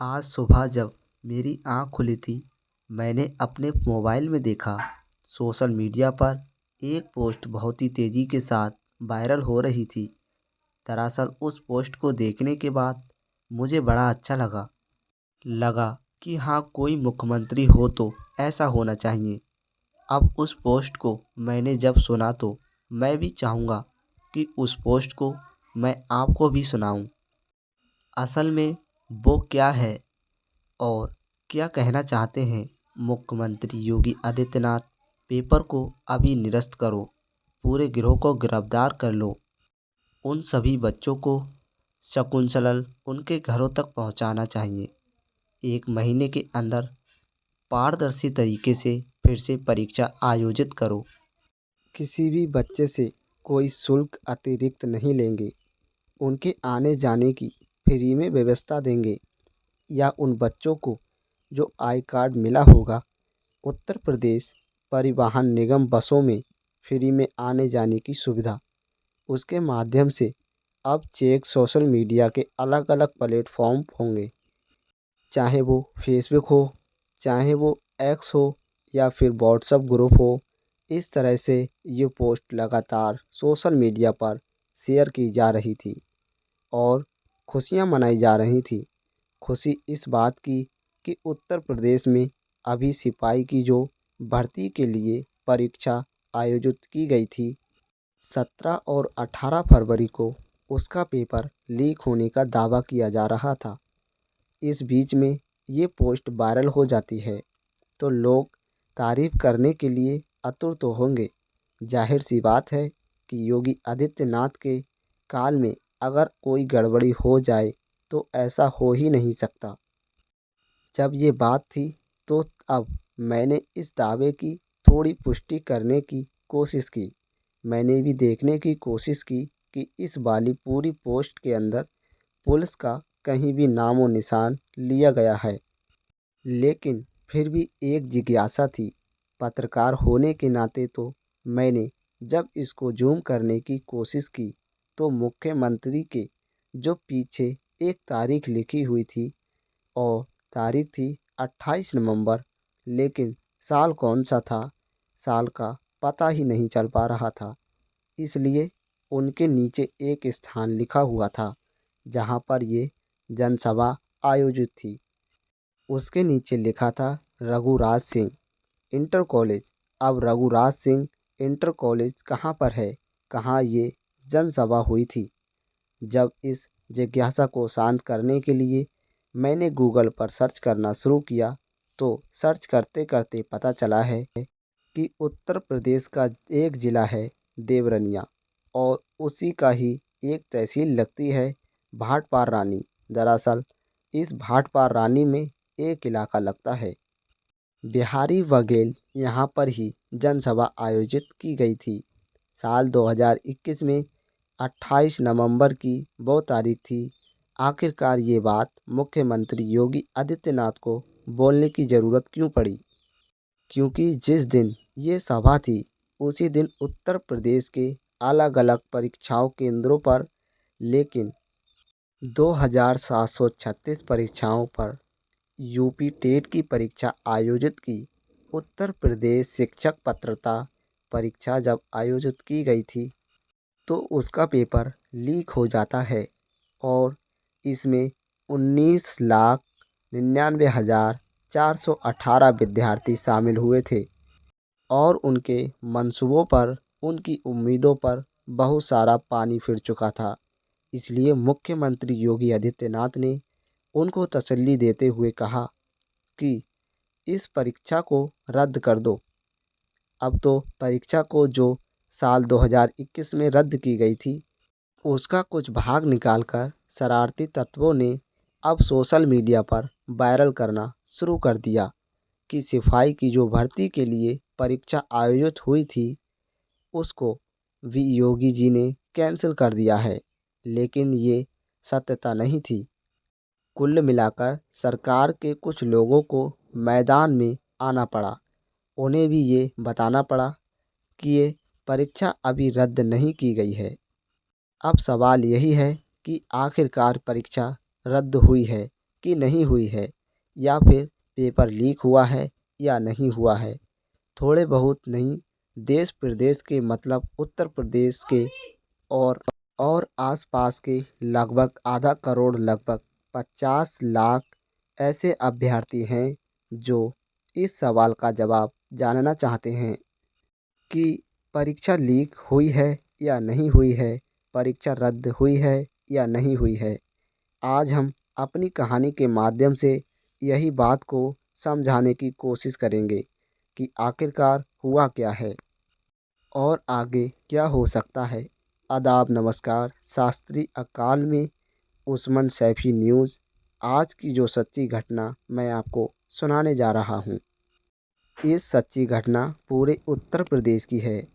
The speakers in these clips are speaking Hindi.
आज सुबह जब मेरी आँख खुली थी, मैंने अपने मोबाइल में देखा सोशल मीडिया पर एक पोस्ट बहुत ही तेज़ी के साथ वायरल हो रही थी। दरअसल उस पोस्ट को देखने के बाद मुझे बड़ा अच्छा लगा कि हाँ, कोई मुख्यमंत्री हो तो ऐसा होना चाहिए। अब उस पोस्ट को मैंने जब सुना तो मैं भी चाहूँगा कि उस पोस्ट को मैं आपको भी सुनाऊँ। असल में वो क्या है और क्या कहना चाहते हैं मुख्यमंत्री योगी आदित्यनाथ। पेपर को अभी निरस्त करो, पूरे गिरोह को गिरफ्तार कर लो, उन सभी बच्चों को सकुशल उनके घरों तक पहुंचाना चाहिए। 1 महीने के अंदर पारदर्शी तरीके से फिर से परीक्षा आयोजित करो। किसी भी बच्चे से कोई शुल्क अतिरिक्त नहीं लेंगे, उनके आने जाने की फ्री में व्यवस्था देंगे। या उन बच्चों को जो आई कार्ड मिला होगा, उत्तर प्रदेश परिवहन निगम बसों में फ्री में आने जाने की सुविधा, उसके माध्यम से अब चेक सोशल मीडिया के अलग अलग प्लेटफॉर्म होंगे, चाहे वो फेसबुक हो, चाहे वो एक्स हो, या फिर व्हाट्सएप ग्रुप हो। इस तरह से ये पोस्ट लगातार सोशल मीडिया पर शेयर की जा रही थी और खुशियां मनाई जा रही थी। खुशी इस बात की कि उत्तर प्रदेश में अभी सिपाही की जो भर्ती के लिए परीक्षा आयोजित की गई थी, 17 और 18 फरवरी को उसका पेपर लीक होने का दावा किया जा रहा था। इस बीच में ये पोस्ट वायरल हो जाती है तो लोग तारीफ करने के लिए आतुर तो होंगे। जाहिर सी बात है कि योगी आदित्यनाथ के काल में अगर कोई गड़बड़ी हो जाए तो ऐसा हो ही नहीं सकता। जब ये बात थी तो अब मैंने इस दावे की थोड़ी पुष्टि करने की कोशिश की। मैंने भी देखने की कोशिश की कि इस वाली पूरी पोस्ट के अंदर पुलिस का कहीं भी नामो निशान लिया गया है। लेकिन फिर भी एक जिज्ञासा थी, पत्रकार होने के नाते तो मैंने जब इसको जूम करने की कोशिश की तो मुख्यमंत्री के जो पीछे एक तारीख लिखी हुई थी और तारीख थी 28 नवंबर, लेकिन साल कौन सा था, साल का पता ही नहीं चल पा रहा था। इसलिए उनके नीचे एक स्थान लिखा हुआ था जहां पर ये जनसभा आयोजित थी। उसके नीचे लिखा था रघुराज सिंह इंटर कॉलेज। अब रघुराज सिंह इंटर कॉलेज कहाँ पर है, कहाँ ये जनसभा हुई थी? जब इस जिज्ञासा को शांत करने के लिए मैंने गूगल पर सर्च करना शुरू किया तो सर्च करते करते पता चला है कि उत्तर प्रदेश का एक ज़िला है देवरनिया और उसी का ही एक तहसील लगती है भाटपार रानी। दरअसल इस भाटपार रानी में एक इलाका लगता है बिहारी बघेल, यहाँ पर ही जनसभा आयोजित की गई थी। साल 2021 में 28 नवंबर की वो तारीख थी। आखिरकार ये बात मुख्यमंत्री योगी आदित्यनाथ को बोलने की ज़रूरत क्यों पड़ी? क्योंकि जिस दिन ये सभा थी उसी दिन उत्तर प्रदेश के अलग अलग परीक्षाओं केंद्रों पर, लेकिन 2736 परीक्षाओं पर यूपी टेट की परीक्षा आयोजित की। उत्तर प्रदेश शिक्षक पात्रता परीक्षा जब आयोजित की गई थी तो उसका पेपर लीक हो जाता है और इसमें 19,99,418 विद्यार्थी शामिल हुए थे और उनके मंसूबों पर, उनकी उम्मीदों पर बहुत सारा पानी फिर चुका था। इसलिए मुख्यमंत्री योगी आदित्यनाथ ने उनको तसल्ली देते हुए कहा कि इस परीक्षा को रद्द कर दो। अब तो परीक्षा को जो साल 2021 में रद्द की गई थी उसका कुछ भाग निकालकर शरारती तत्वों ने अब सोशल मीडिया पर वायरल करना शुरू कर दिया कि सिपाही की जो भर्ती के लिए परीक्षा आयोजित हुई थी उसको भी योगी जी ने कैंसिल कर दिया है। लेकिन ये सत्यता नहीं थी। कुल मिलाकर सरकार के कुछ लोगों को मैदान में आना पड़ा। उन्हें भी ये बताना पड़ा कि ये परीक्षा अभी रद्द नहीं की गई है। अब सवाल यही है कि आखिरकार परीक्षा रद्द हुई है कि नहीं हुई है, या फिर पेपर लीक हुआ है या नहीं हुआ है। थोड़े बहुत नहीं, देश प्रदेश के मतलब उत्तर प्रदेश के और आसपास के लगभग आधा करोड़, लगभग 50 लाख ऐसे अभ्यर्थी हैं जो इस सवाल का जवाब जानना चाहते हैं कि परीक्षा लीक हुई है या नहीं हुई है, परीक्षा रद्द हुई है या नहीं हुई है। आज हम अपनी कहानी के माध्यम से यही बात को समझाने की कोशिश करेंगे कि आखिरकार हुआ क्या है और आगे क्या हो सकता है। आदाब, नमस्कार, शास्त्री अकाल में उस्मान सैफी न्यूज़। आज की जो सच्ची घटना मैं आपको सुनाने जा रहा हूँ, इस सच्ची घटना पूरे उत्तर प्रदेश की है।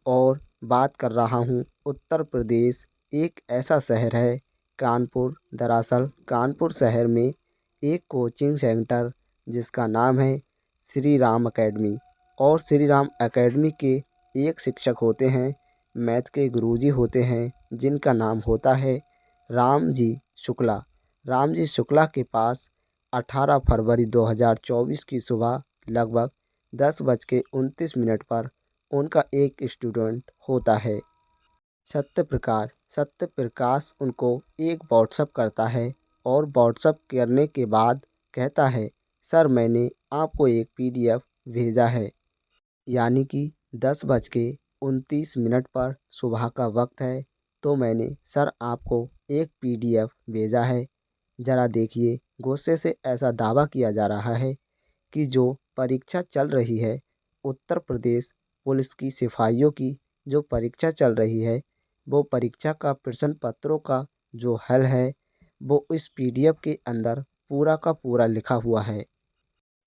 और बात कर रहा हूँ उत्तर प्रदेश, एक ऐसा शहर है कानपुर। दरअसल कानपुर शहर में एक कोचिंग सेंटर जिसका नाम है श्री राम एकेडमी, और श्री राम एकेडमी के एक शिक्षक होते हैं, मैथ के गुरुजी होते हैं, जिनका नाम होता है राम जी शुक्ला। राम जी शुक्ला के पास 18 फरवरी 2024 की सुबह लगभग 10:29 पर उनका एक स्टूडेंट होता है, सत्यप्रकाश। सत्यप्रकाश उनको एक व्हाट्सअप करता है और व्हाट्सअप करने के बाद कहता है, सर मैंने आपको एक पीडीएफ भेजा है। यानी कि 10:29 पर सुबह का वक्त है, तो मैंने सर आपको एक पीडीएफ भेजा है, ज़रा देखिए। गुस्से से ऐसा दावा किया जा रहा है कि जो परीक्षा चल रही है, उत्तर प्रदेश पुलिस की सिपाहियों की जो परीक्षा चल रही है, वो परीक्षा का प्रश्न पत्रों का जो हल है वो इस पीडीएफ के अंदर पूरा का पूरा लिखा हुआ है।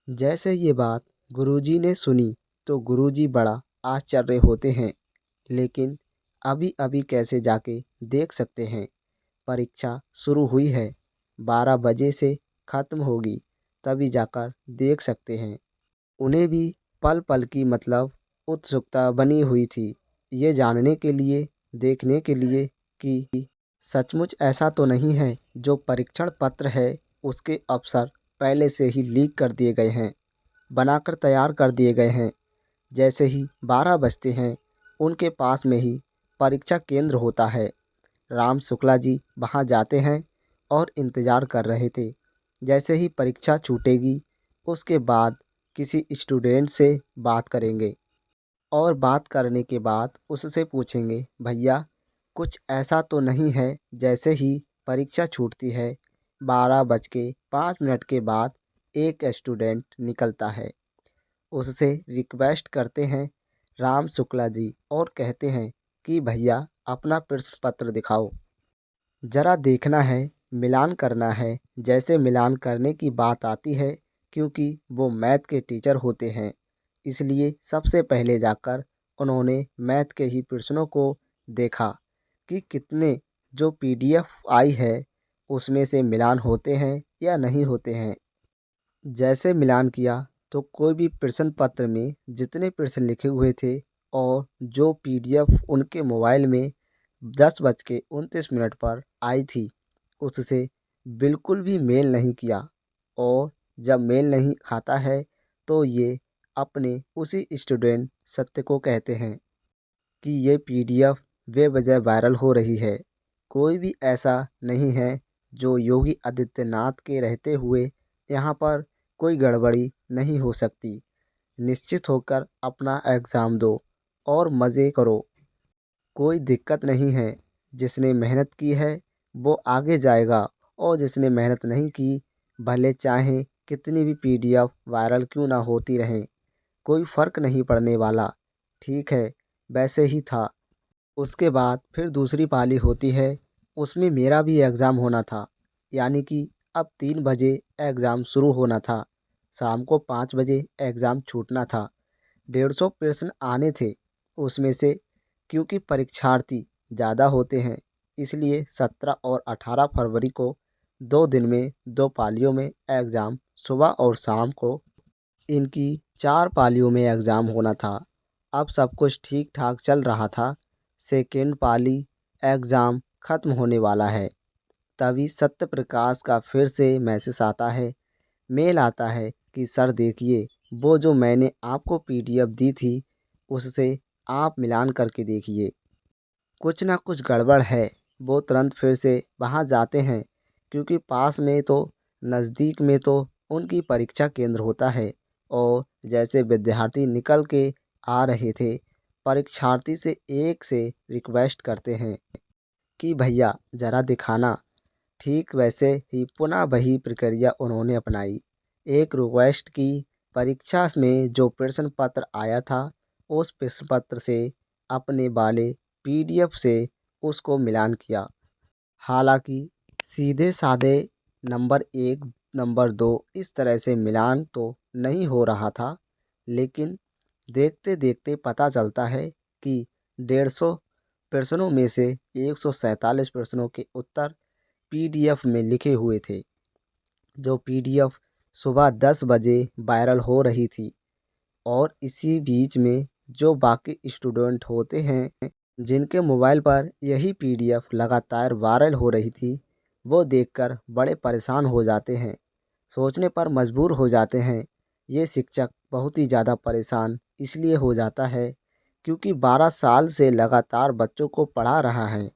जैसे ये बात गुरुजी ने सुनी तो गुरुजी बड़ा आश्चर्य होते हैं, लेकिन अभी अभी कैसे जाके देख सकते हैं। परीक्षा शुरू हुई है, 12 बजे से ख़त्म होगी, तभी जाकर देख सकते हैं। उन्हें भी पल पल की मतलब उत्सुकता बनी हुई थी, ये जानने के लिए, देखने के लिए कि सचमुच ऐसा तो नहीं है जो परीक्षण पत्र है उसके अवसर पहले से ही लीक कर दिए गए हैं, बनाकर तैयार कर दिए गए हैं। जैसे ही 12 बजते हैं, उनके पास में ही परीक्षा केंद्र होता है। राम शुक्ला जी वहाँ जाते हैं और इंतज़ार कर रहे थे। जैसे ही परीक्षा छूटेगी, उसके बाद किसी स्टूडेंट से बात करेंगे और बात करने के बाद उससे पूछेंगे, भैया कुछ ऐसा तो नहीं है। जैसे ही परीक्षा छूटती है, 12:05 के बाद एक स्टूडेंट निकलता है। उससे रिक्वेस्ट करते हैं राम शुक्ला जी और कहते हैं कि भैया अपना प्रश्न पत्र दिखाओ, ज़रा देखना है, मिलान करना है। जैसे मिलान करने की बात आती है, क्योंकि वो मैथ के टीचर होते हैं, इसलिए सबसे पहले जाकर उन्होंने मैथ के ही प्रश्नों को देखा कि कितने जो पीडीएफ आई है उसमें से मिलान होते हैं या नहीं होते हैं। जैसे मिलान किया तो कोई भी प्रश्न पत्र में जितने प्रश्न लिखे हुए थे और जो पीडीएफ उनके मोबाइल में 10:29 पर आई थी, उससे बिल्कुल भी मेल नहीं किया। और जब मेल नहीं खाता है तो ये अपने उसी स्टूडेंट सत्य को कहते हैं कि ये पीडीएफ बेवजह वायरल हो रही है। कोई भी ऐसा नहीं है जो योगी आदित्यनाथ के रहते हुए यहाँ पर कोई गड़बड़ी नहीं हो सकती। निश्चित होकर अपना एग्ज़ाम दो और मज़े करो, कोई दिक्कत नहीं है। जिसने मेहनत की है वो आगे जाएगा, और जिसने मेहनत नहीं की, भले चाहे कितनी भी पीडीएफ वायरल क्यों ना होती रहें, कोई फ़र्क नहीं पड़ने वाला। ठीक है, वैसे ही था। उसके बाद फिर दूसरी पाली होती है, उसमें मेरा भी एग्ज़ाम होना था। यानी कि अब 3 बजे एग्ज़ाम शुरू होना था, शाम को 5 बजे एग्ज़ाम छूटना था। 150 प्रश्न आने थे उसमें से। क्योंकि परीक्षार्थी ज़्यादा होते हैं, इसलिए 17 और 18 फरवरी को 2 दिन में 2 पालियों में एग्ज़ाम, सुबह और शाम को इनकी 4 पालियों में एग्ज़ाम होना था। अब सब कुछ ठीक ठाक चल रहा था। सेकेंड पाली एग्ज़ाम ख़त्म होने वाला है, तभी सत्यप्रकाश का फिर से मैसेज आता है, मेल आता है कि सर देखिए, वो जो मैंने आपको पीडीएफ दी थी उससे आप मिलान करके देखिए, कुछ ना कुछ गड़बड़ है। वो तुरंत फिर से वहाँ जाते हैं क्योंकि पास में तो नज़दीक में तो उनकी परीक्षा केंद्र होता है। और जैसे विद्यार्थी निकल के आ रहे थे, परीक्षार्थी से रिक्वेस्ट करते हैं कि भैया ज़रा दिखाना। ठीक वैसे ही पुनः वही प्रक्रिया उन्होंने अपनाई। एक रिक्वेस्ट की, परीक्षा में जो प्रश्न पत्र आया था उस प्रश्न पत्र से अपने वाले पीडीएफ से उसको मिलान किया। हालांकि सीधे साधे नंबर 1 नंबर 2 इस तरह से मिलान तो नहीं हो रहा था, लेकिन देखते देखते पता चलता है कि 150 प्रश्नों में से 147 प्रश्नों के उत्तर पीडीएफ में लिखे हुए थे, जो पीडीएफ सुबह 10 बजे वायरल हो रही थी। और इसी बीच में जो बाकी स्टूडेंट होते हैं जिनके मोबाइल पर यही पीडीएफ लगातार वायरल हो रही थी, वो देखकर बड़े परेशान हो जाते हैं, सोचने पर मजबूर हो जाते हैं। ये शिक्षक बहुत ही ज़्यादा परेशान इसलिए हो जाता है क्योंकि 12 साल से लगातार बच्चों को पढ़ा रहा है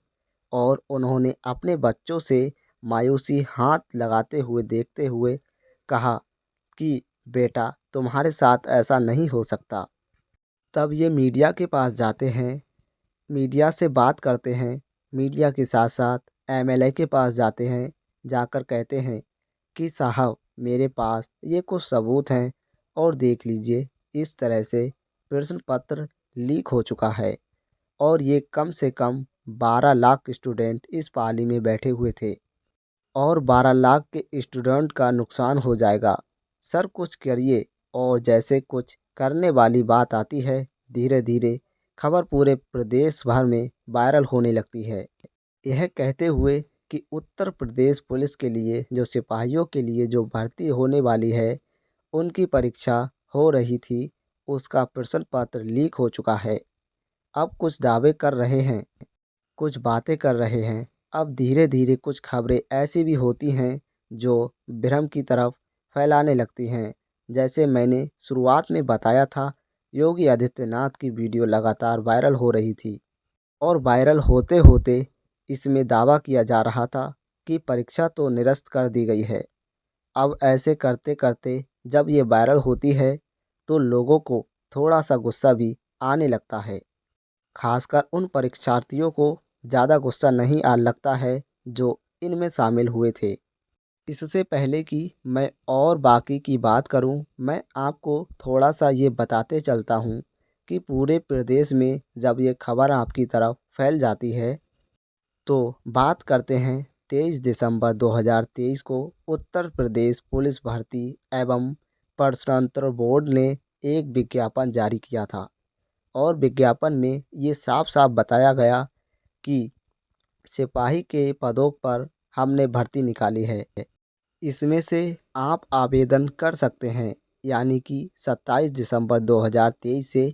और उन्होंने अपने बच्चों से मायूसी हाथ लगाते हुए देखते हुए कहा कि बेटा तुम्हारे साथ ऐसा नहीं हो सकता। तब ये मीडिया के पास जाते हैं, मीडिया से बात करते हैं, मीडिया के साथ साथ एमएलए के पास जाते हैं, जाकर कहते हैं कि साहब मेरे पास ये कुछ सबूत हैं और देख लीजिए, इस तरह से प्रश्न पत्र लीक हो चुका है और ये कम से कम 12 लाख स्टूडेंट इस पाली में बैठे हुए थे और 12 लाख के स्टूडेंट का नुकसान हो जाएगा। सर कुछ करिए। और जैसे कुछ करने वाली बात आती है, धीरे धीरे खबर पूरे प्रदेश भर में वायरल होने लगती है। यह कहते हुए कि उत्तर प्रदेश पुलिस के लिए जो सिपाहियों के लिए जो भर्ती होने वाली है, उनकी परीक्षा हो रही थी, उसका प्रश्न पत्र लीक हो चुका है। अब कुछ दावे कर रहे हैं, कुछ बातें कर रहे हैं। अब धीरे धीरे कुछ खबरें ऐसी भी होती हैं जो भ्रम की तरफ फैलाने लगती हैं। जैसे मैंने शुरुआत में बताया था, योगी आदित्यनाथ की वीडियो लगातार वायरल हो रही थी और वायरल होते होते इसमें दावा किया जा रहा था कि परीक्षा तो निरस्त कर दी गई है। अब ऐसे करते करते जब ये वायरल होती है तो लोगों को थोड़ा सा गुस्सा भी आने लगता है। खासकर उन परीक्षार्थियों को ज़्यादा गुस्सा नहीं आ लगता है जो इनमें शामिल हुए थे। इससे पहले कि मैं और बाकी की बात करूं, मैं आपको थोड़ा सा ये बताते चलता हूं कि पूरे प्रदेश में जब ये खबर आपकी तरफ फैल जाती है तो बात करते हैं 23 दिसंबर 2023 को उत्तर प्रदेश पुलिस भर्ती एवं प्रश्नोत्तर बोर्ड ने एक विज्ञापन जारी किया था और विज्ञापन में ये साफ साफ बताया गया कि सिपाही के पदों पर हमने भर्ती निकाली है, इसमें से आप आवेदन कर सकते हैं। यानी कि 27 दिसंबर 2023 से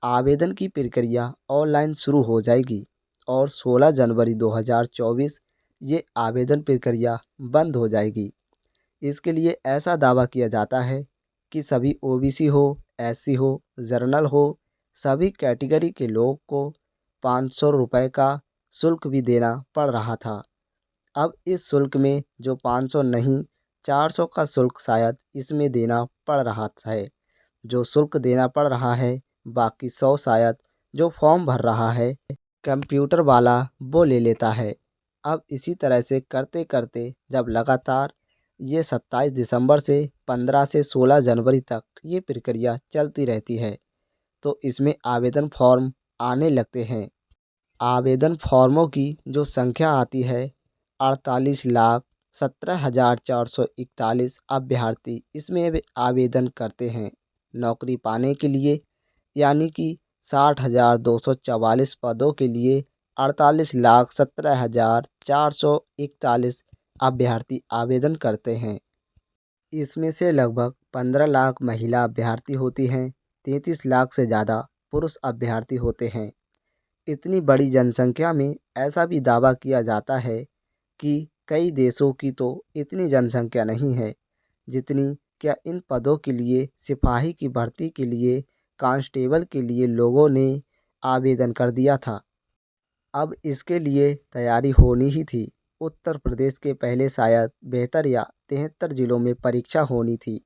आवेदन की प्रक्रिया ऑनलाइन शुरू हो जाएगी और 16 जनवरी 2024 ये आवेदन प्रक्रिया बंद हो जाएगी। इसके लिए ऐसा दावा किया जाता है कि सभी ओबीसी हो, एससी हो, जर्नल हो, सभी कैटेगरी के लोग को 500 रुपये का शुल्क भी देना पड़ रहा था। अब इस शुल्क में जो 500 नहीं, 400 का शुल्क शायद इसमें देना पड़ रहा है। जो शुल्क देना पड़ रहा है, बाकी 100 शायद जो फॉर्म भर रहा है कंप्यूटर वाला वो ले लेता है। अब इसी तरह से करते करते जब लगातार ये 27 दिसंबर से 15 से 16 जनवरी तक ये प्रक्रिया चलती रहती है तो इसमें आवेदन फॉर्म आने लगते हैं। आवेदन फॉर्मों की जो संख्या आती है, 48,17,441 अभ्यर्थी इसमें आवेदन करते हैं नौकरी पाने के लिए। यानी कि 60,244 पदों के लिए 48,17,441 अभ्यर्थी आवेदन करते हैं। इसमें से लगभग 15 लाख महिला अभ्यर्थी होती हैं, 33 लाख से ज़्यादा पुरुष अभ्यर्थी होते हैं। इतनी बड़ी जनसंख्या में ऐसा भी दावा किया जाता है कि कई देशों की तो इतनी जनसंख्या नहीं है जितनी क्या इन पदों के लिए, सिपाही की भर्ती के लिए, कांस्टेबल के लिए लोगों ने आवेदन कर दिया था। अब इसके लिए तैयारी होनी ही थी। उत्तर प्रदेश के पहले शायद 72 या 73 जिलों में परीक्षा होनी थी,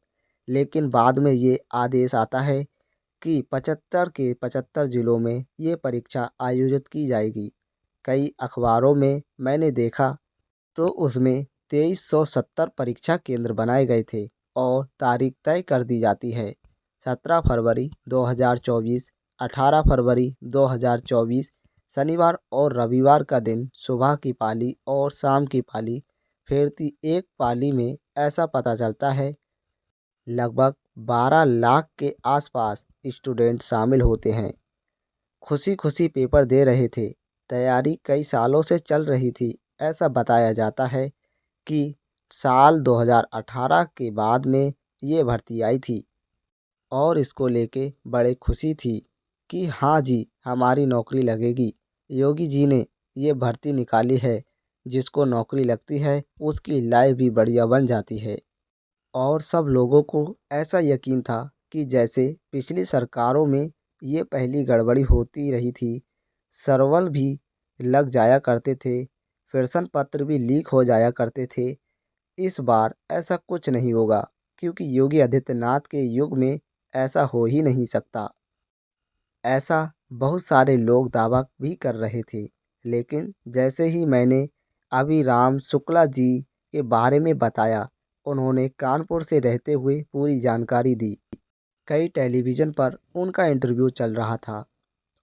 लेकिन बाद में ये आदेश आता है कि 75 के 75 जिलों में ये परीक्षा आयोजित की जाएगी। कई अखबारों में मैंने देखा तो उसमें 2370 परीक्षा केंद्र बनाए गए थे और तारीख तय कर दी जाती है 17 फरवरी 2024, 18 फरवरी 2024। शनिवार और रविवार का दिन सुबह की पाली और शाम की पाली फेरती एक पाली में ऐसा पता चलता है लगभग 12 लाख के आसपास स्टूडेंट शामिल होते हैं। खुशी खुशी पेपर दे रहे थे। तैयारी कई सालों से चल रही थी। ऐसा बताया जाता है कि साल 2018 के बाद में ये भर्ती आई थी और इसको लेके बड़े खुशी थी कि हाँ जी, हमारी नौकरी लगेगी। योगी जी ने ये भर्ती निकाली है, जिसको नौकरी लगती है उसकी लाइफ भी बढ़िया बन जाती है। और सब लोगों को ऐसा यकीन था कि जैसे पिछली सरकारों में ये पहली गड़बड़ी होती रही थी, सर्वर भी लग जाया करते थे, प्रश्न पत्र भी लीक हो जाया करते थे। इस बार ऐसा कुछ नहीं होगा, क्योंकि योगी आदित्यनाथ के युग में ऐसा हो ही नहीं सकता। ऐसा बहुत सारे लोग दावा भी कर रहे थे, लेकिन जैसे ही मैंने अभी राम शुक्ला जी के बारे में बताया, उन्होंने कानपुर से रहते हुए पूरी जानकारी दी। कई टेलीविज़न पर उनका इंटरव्यू चल रहा था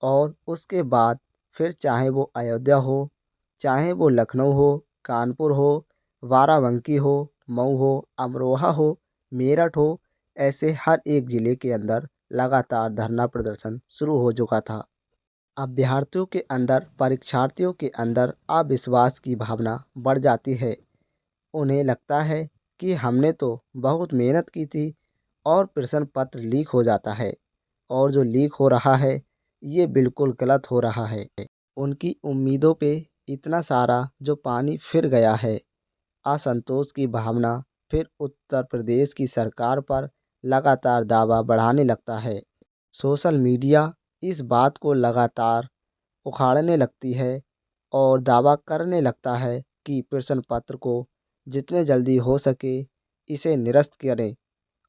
और उसके बाद फिर चाहे वो अयोध्या हो, चाहे वो लखनऊ हो, कानपुर हो, बाराबंकी हो, मऊ हो, अमरोहा हो, मेरठ हो, ऐसे हर एक ज़िले के अंदर लगातार धरना प्रदर्शन शुरू हो चुका था। अभ्यर्थियों के अंदर, परीक्षार्थियों के अंदर अविश्वास की भावना बढ़ जाती है। उन्हें लगता है कि हमने तो बहुत मेहनत की थी और प्रश्न पत्र लीक हो जाता है, और जो लीक हो रहा है ये बिल्कुल गलत हो रहा है। उनकी उम्मीदों पे इतना सारा जो पानी फिर गया है। असंतोष की भावना फिर उत्तर प्रदेश की सरकार पर लगातार दावा बढ़ाने लगता है। सोशल मीडिया इस बात को लगातार उखाड़ने लगती है और दावा करने लगता है कि प्रश्न पत्र को जितने जल्दी हो सके इसे निरस्त करें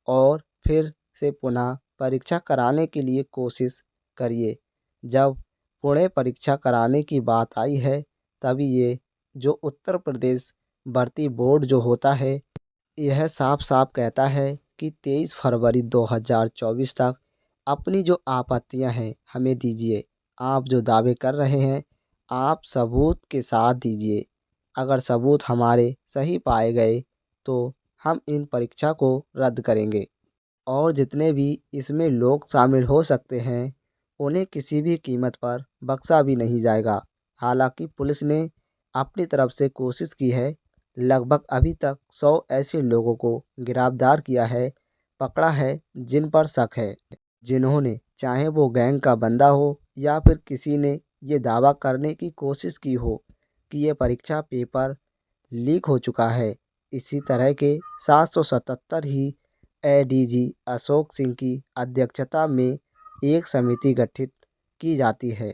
और फिर से पुनः परीक्षा कराने के लिए कोशिश करिए। जब पुणे परीक्षा कराने की बात आई है, तभी ये जो उत्तर प्रदेश भर्ती बोर्ड जो होता है, यह साफ साफ कहता है कि 23 फरवरी 2024 तक अपनी जो आपत्तियां हैं हमें दीजिए। आप जो दावे कर रहे हैं, आप सबूत के साथ दीजिए। अगर सबूत हमारे सही पाए गए तो हम इन परीक्षा को रद्द करेंगे और जितने भी इसमें लोग शामिल हो सकते हैं उन्हें किसी भी कीमत पर बख्शा भी नहीं जाएगा। हालांकि पुलिस ने अपनी तरफ से कोशिश की है। लगभग अभी तक 100 ऐसे लोगों को गिरफ्तार किया है, पकड़ा है, जिन पर शक है, जिन्होंने, चाहे वो गैंग का बंदा हो या फिर किसी ने ये दावा करने की कोशिश की हो कि ये परीक्षा पेपर लीक हो चुका है। इसी तरह के 777 ही एडीजी अशोक सिंह की अध्यक्षता में एक समिति गठित की जाती है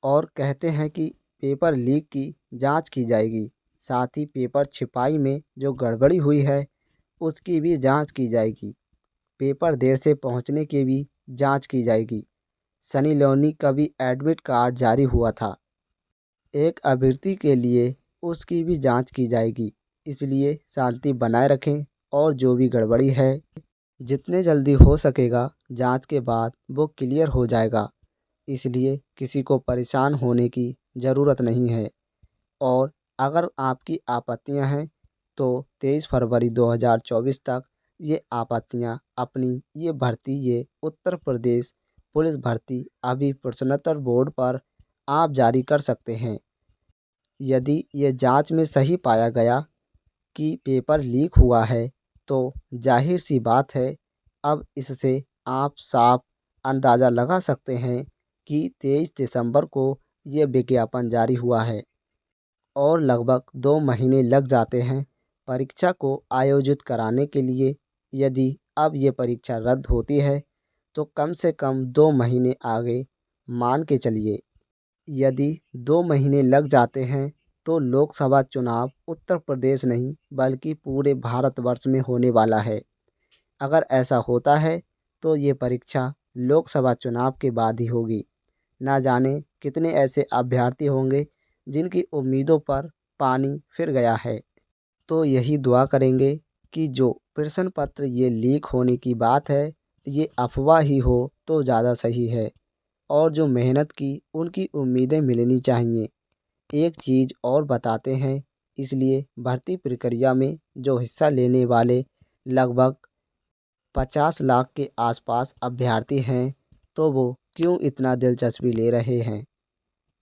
और कहते हैं कि पेपर लीक की जांच की जाएगी। साथ ही पेपर छिपाई में जो गड़बड़ी हुई है उसकी भी जांच की जाएगी। पेपर देर से पहुंचने की भी जांच की जाएगी। सनी लियोनी का भी एडमिट कार्ड जारी हुआ था, एक अभ्यर्थी के लिए, उसकी भी जांच की जाएगी। इसलिए शांति बनाए रखें और जो भी गड़बड़ी है जितने जल्दी हो सकेगा जांच के बाद वो क्लियर हो जाएगा। इसलिए किसी को परेशान होने की ज़रूरत नहीं है। और अगर आपकी आपत्तियां हैं तो 23 फरवरी 2024 तक ये आपत्तियां अपनी ये भर्ती, ये उत्तर प्रदेश पुलिस भर्ती अभी प्रश्नोत्तर बोर्ड पर आप जारी कर सकते हैं। यदि ये जांच में सही पाया गया कि पेपर लीक हुआ है तो जाहिर सी बात है, अब इससे आप साफ अंदाज़ा लगा सकते हैं कि 23 दिसंबर को ये विज्ञापन जारी हुआ है और लगभग 2 महीने लग जाते हैं परीक्षा को आयोजित कराने के लिए। यदि अब ये परीक्षा रद्द होती है तो कम से कम 2 महीने आगे मान के चलिए। यदि 2 महीने लग जाते हैं तो लोकसभा चुनाव उत्तर प्रदेश नहीं बल्कि पूरे भारतवर्ष में होने वाला है। अगर ऐसा होता है तो ये परीक्षा लोकसभा चुनाव के बाद ही होगी। ना जाने कितने ऐसे अभ्यर्थी होंगे जिनकी उम्मीदों पर पानी फिर गया है। तो यही दुआ करेंगे कि जो प्रश्न पत्र ये लीक होने की बात है ये अफवाह ही हो तो ज़्यादा सही है, और जो मेहनत की उनकी उम्मीदें मिलनी चाहिए। एक चीज़ और बताते हैं, इसलिए भर्ती प्रक्रिया में जो हिस्सा लेने वाले लगभग 50 लाख के आसपास अभ्यर्थी हैं तो वो क्यों इतना दिलचस्पी ले रहे हैं।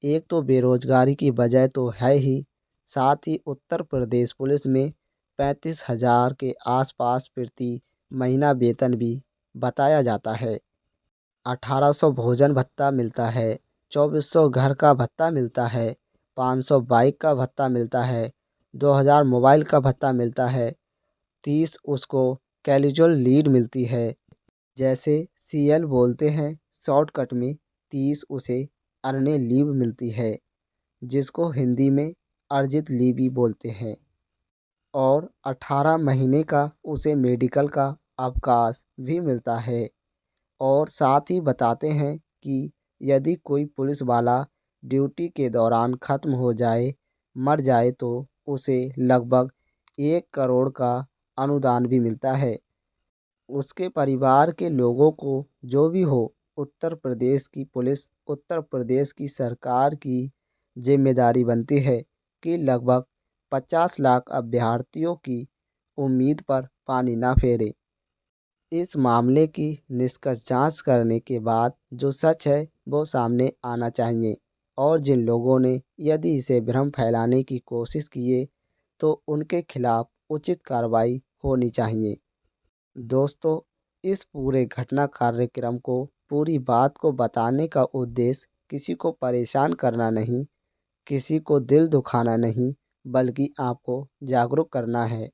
एक तो बेरोजगारी की वजह तो है ही, साथ ही उत्तर प्रदेश पुलिस में 35,000 के आसपास प्रति महीना वेतन भी बताया जाता है। 1800 भोजन भत्ता मिलता है, 2400 घर का भत्ता मिलता है, 500 बाइक का भत्ता मिलता है, 2000 मोबाइल का भत्ता मिलता है, 30 उसको कैजुअल लीड मिलती है, जैसे सीएल बोलते हैं शॉर्टकट में। 30 उसे अर्निंग लीव मिलती है, जिसको हिंदी में अर्जित लीव भी बोलते हैं, और 18 महीने का उसे मेडिकल का अवकाश भी मिलता है। और साथ ही बताते हैं कि यदि कोई पुलिस वाला ड्यूटी के दौरान ख़त्म हो जाए, मर जाए, तो उसे लगभग 1 करोड़ का अनुदान भी मिलता है। उसके परिवार के लोगों को जो भी हो, उत्तर प्रदेश की पुलिस, उत्तर प्रदेश की सरकार की जिम्मेदारी बनती है कि लगभग 50 लाख अभ्यर्थियों की उम्मीद पर पानी ना फेरे। इस मामले की निष्कर्ष जांच करने के बाद जो सच है वो सामने आना चाहिए, और जिन लोगों ने यदि इसे भ्रम फैलाने की कोशिश किए तो उनके खिलाफ उचित कार्रवाई होनी चाहिए। दोस्तों, इस पूरे घटना कार्यक्रम को, पूरी बात को बताने का उद्देश्य किसी को परेशान करना नहीं, किसी को दिल दुखाना नहीं, बल्कि आपको जागरूक करना है,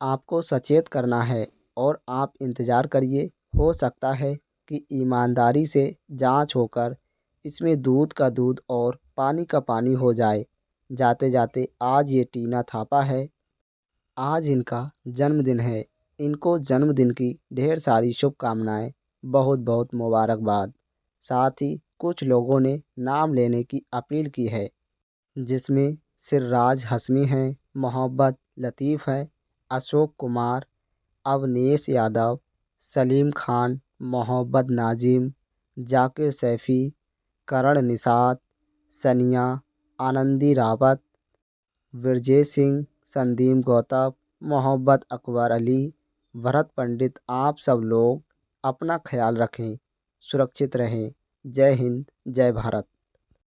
आपको सचेत करना है। और आप इंतज़ार करिए, हो सकता है कि ईमानदारी से जांच होकर इसमें दूध का दूध और पानी का पानी हो जाए। जाते जाते आज ये टीना थापा है, आज इनका जन्मदिन है। इनको जन्मदिन की ढेर सारी शुभकामनाएं, बहुत बहुत मुबारकबाद। साथ ही कुछ लोगों ने नाम लेने की अपील की है, जिसमें सिर्राज हशमी हैं, मोहब्बत लतीफ़ है, अशोक कुमार, अवनीश यादव, सलीम खान, मोहब्बत नाजिम, जाकिर सैफ़ी, करण निषाद, सनिया, आनंदी रावत, ब्रजेश सिंह, संदीप गौतम, मोहब्बत अकबर अली, भरत पंडित। आप सब लोग अपना ख्याल रखें, सुरक्षित रहें। जय हिंद, जय भारत।